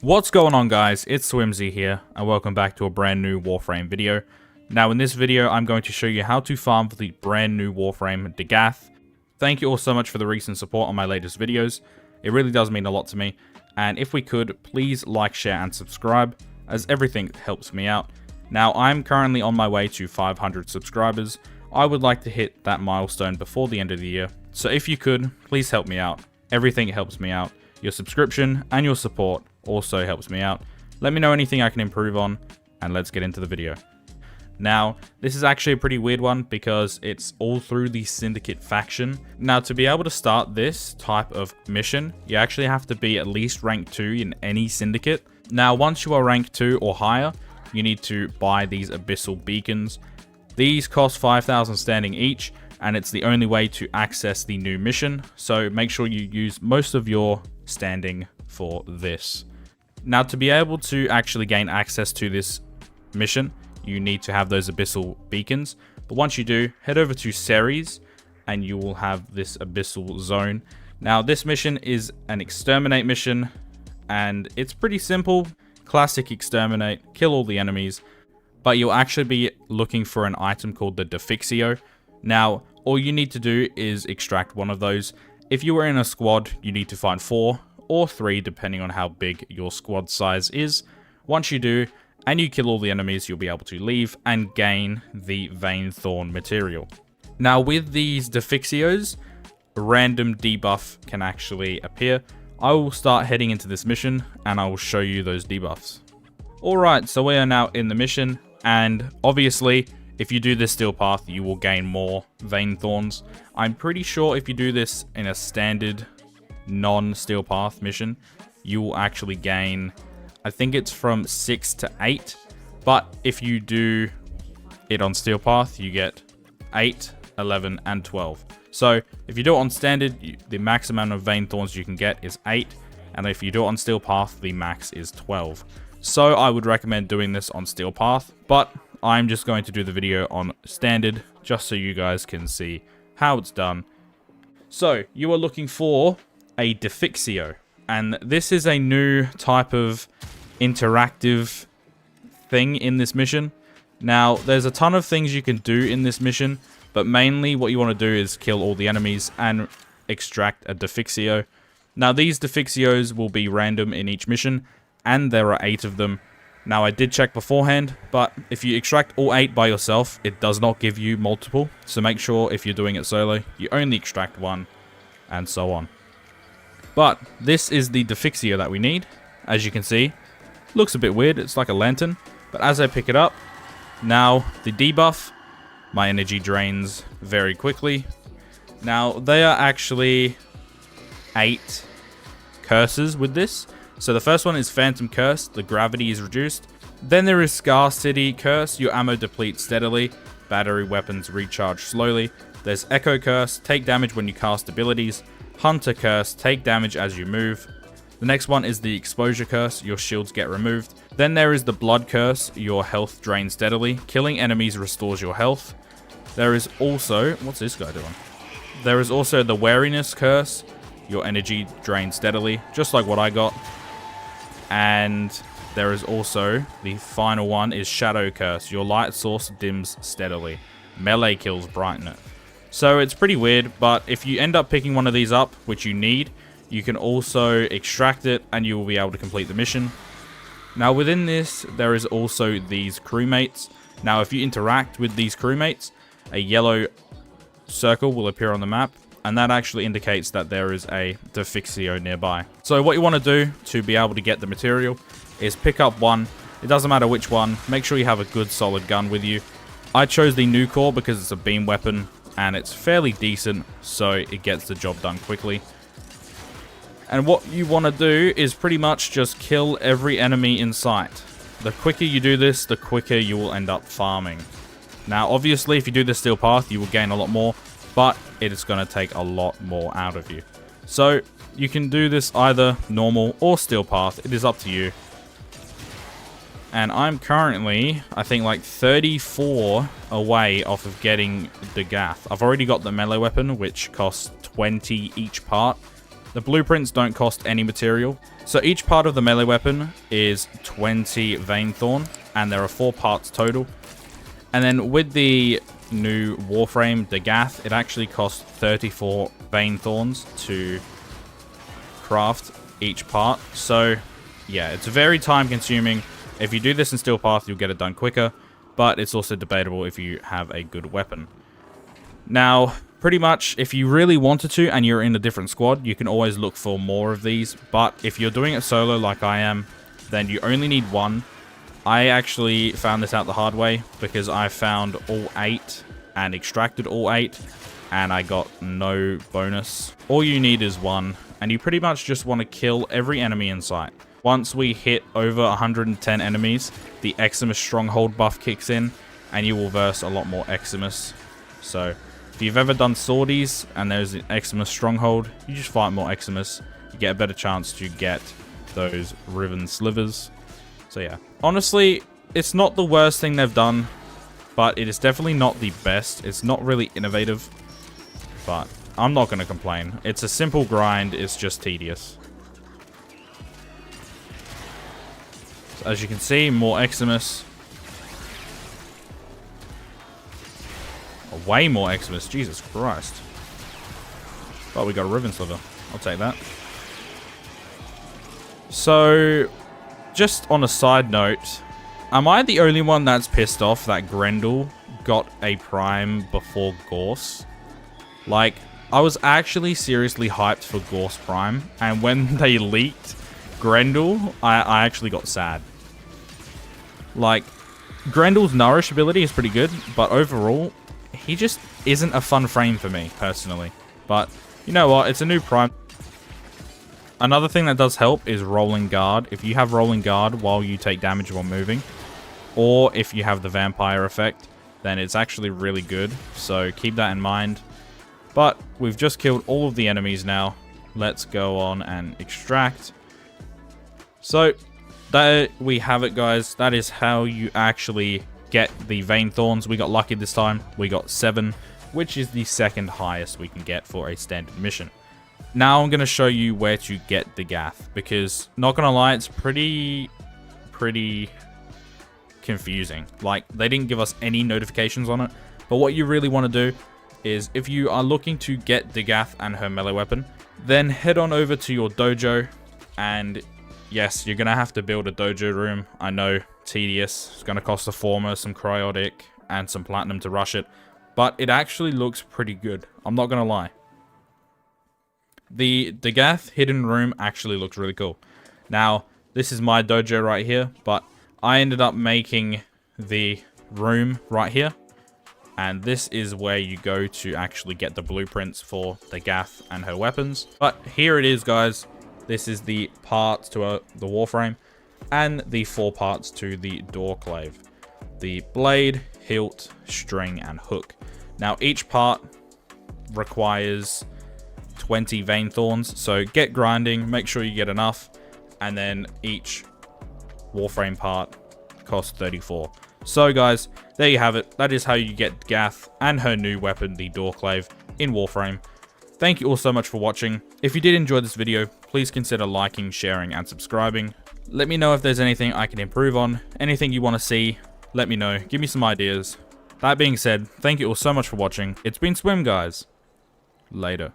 What's going on, guys? It's Swimzyy here, and welcome back to a brand new Warframe video. Now in this video, I'm going to show you how to farm for the brand new Warframe Dagath. Thank you all so much for the recent support on my latest videos. It really does mean a lot to me, and if we could, please like, share, and subscribe, as everything helps me out. Now, I'm currently on my way to 500 subscribers. I would like to hit that milestone before the end of the year, so if you could, please help me out. Everything helps me out. Your subscription and your support also helps me out. Let me know anything I can improve on, and let's get into the video. Now, this is actually a pretty weird one because it's all through the Syndicate faction. Now, to be able to start this type of mission, you actually have to be at least rank 2 in any Syndicate. Now, once you are rank 2 or higher, you need to buy these Abyssal Beacons. These cost 5,000 standing each, and it's the only way to access the new mission, so make sure you use most of your standing for this. Now, to be able to actually gain access to this mission, you need to have those Abyssal Beacons. But once you do, head over to Ceres, and you will have this Abyssal Zone. Now, this mission is an Exterminate mission, and it's pretty simple. Classic Exterminate, kill all the enemies. But you'll actually be looking for an item called the Defixio. Now, all you need to do is extract one of those. If you were in a squad, you need to find 4 or 3, depending on how big your squad size is. Once you do, and you kill all the enemies, you'll be able to leave and gain the Vein Thorn material. Now, with these Defixios, a random debuff can actually appear. I will start heading into this mission, and I will show you those debuffs. Alright, so we are now in the mission, and obviously, if you do this steel path, you will gain more Vein Thorns. I'm pretty sure if you do this in a standard non-steel path mission, you will actually gain, I think it's from 6 to 8. But if you do it on steel path, you get 8, 11, and 12. So if you do it on standard, the max amount of Vein Thorns you can get is 8. And if you do it on steel path, the max is 12. So I would recommend doing this on steel path, but I'm just going to do the video on standard, just so you guys can see how it's done. So, you are looking for a Defixio, and this is a new type of interactive thing in this mission. Now, there's a ton of things you can do in this mission, but mainly what you want to do is kill all the enemies and extract a Defixio. Now, these Defixios will be random in each mission, and there are 8 of them. Now, I did check beforehand, but if you extract all 8 by yourself, it does not give you multiple. So make sure if you're doing it solo, you only extract 1, and so on. But this is the Defixio that we need. As you can see, looks a bit weird. It's like a lantern. But as I pick it up, now the debuff, my energy drains very quickly. Now, they are actually 8 curses with this. So the first one is Phantom Curse, the gravity is reduced. Then there is Scar City Curse, your ammo depletes steadily, battery weapons recharge slowly. There's Echo Curse, take damage when you cast abilities. Hunter Curse, take damage as you move. The next one is the Exposure Curse, your shields get removed. Then there is the Blood Curse, your health drains steadily. Killing enemies restores your health. There is also, what's this guy doing? There is also the Wariness Curse, your energy drains steadily, just like what I got. And there is also, the final one is Shadow Curse. Your light source dims steadily. Melee kills brighten it. So it's pretty weird, but if you end up picking one of these up, which you need, you can also extract it and you will be able to complete the mission. Now within this, there is also these crewmates. Now if you interact with these crewmates, a yellow circle will appear on the map, and that actually indicates that there is a Defixio nearby. So what you want to do to be able to get the material is pick up one. It doesn't matter which one. Make sure you have a good solid gun with you. I chose the Nucor because it's a beam weapon and it's fairly decent, so it gets the job done quickly. And what you want to do is pretty much just kill every enemy in sight. The quicker you do this, the quicker you will end up farming. Now obviously if you do the steel path, you will gain a lot more, but it is going to take a lot more out of you. So you can do this either normal or steel path. It is up to you. And I'm currently, I think, like 34 away off of getting Dagath. I've already got the melee weapon, which costs 20 each part. The blueprints don't cost any material. So each part of the melee weapon is 20 vein thorn, and there are 4 parts total. And then with the new Warframe Dagath, it actually costs 34 vein thorns to craft each part. So yeah, it's very time consuming. If you do this in Steel Path, you'll get it done quicker, but it's also debatable if you have a good weapon. Now, pretty much, if you really wanted to and you're in a different squad, you can always look for more of these, but if you're doing it solo like I am, then you only need 1. I actually found this out the hard way because I found all 8 and extracted all 8, and I got no bonus. All you need is 1, and you pretty much just want to kill every enemy in sight. Once we hit over 110 enemies, the Eximus Stronghold buff kicks in, and you will verse a lot more Eximus. So, if you've ever done sorties and there's an Eximus Stronghold, you just fight more Eximus. You get a better chance to get those Riven Slivers. So yeah, honestly, it's not the worst thing they've done, but it is definitely not the best. It's not really innovative, but I'm not going to complain. It's a simple grind, it's just tedious. So as you can see, more Eximus. Way more Eximus, Jesus Christ. But we got a Riven Sliver. I'll take that. So, just on a side note, am I the only one that's pissed off that Grendel got a Prime before Gorse? Like, I was actually seriously hyped for Gorse Prime, and when they leaked Grendel, I actually got sad. Like, Grendel's Nourish ability is pretty good, but overall, he just isn't a fun frame for me, personally. But, you know what, it's a new Prime. Another thing that does help is Rolling Guard. If you have Rolling Guard while you take damage while moving, or if you have the Vampire effect, then it's actually really good. So keep that in mind. But we've just killed all of the enemies now. Let's go on and extract. So there we have it, guys. That is how you actually get the Vein Thorns. We got lucky this time. We got 7, which is the second highest we can get for a standard mission. Now I'm going to show you where to get Dagath, because not going to lie, it's pretty confusing. Like, they didn't give us any notifications on it, but what you really want to do is, if you are looking to get Dagath and her melee weapon, then head on over to your dojo, and yes, you're going to have to build a dojo room. I know, tedious. It's going to cost a former, some cryotic, and some platinum to rush it, but it actually looks pretty good. I'm not going to lie. The Dagath hidden room actually looks really cool. Now, this is my dojo right here, but I ended up making the room right here. And this is where you go to actually get the blueprints for Dagath and her weapons. But here it is, guys. This is the parts to the Warframe, and the 4 parts to the Doorclave. The blade, hilt, string, and hook. Now, each part requires 20 Vein Thorns, so get grinding, make sure you get enough, and then each Warframe part costs 34. So guys, there you have it. That is how you get Dagath and her new weapon, the Doorclave, in Warframe. Thank you all so much for watching. If you did enjoy this video, please consider liking, sharing, and subscribing. Let me know if there's anything I can improve on, anything you want to see, let me know, give me some ideas. That being said, thank you all so much for watching. It's been Swim, guys. Later.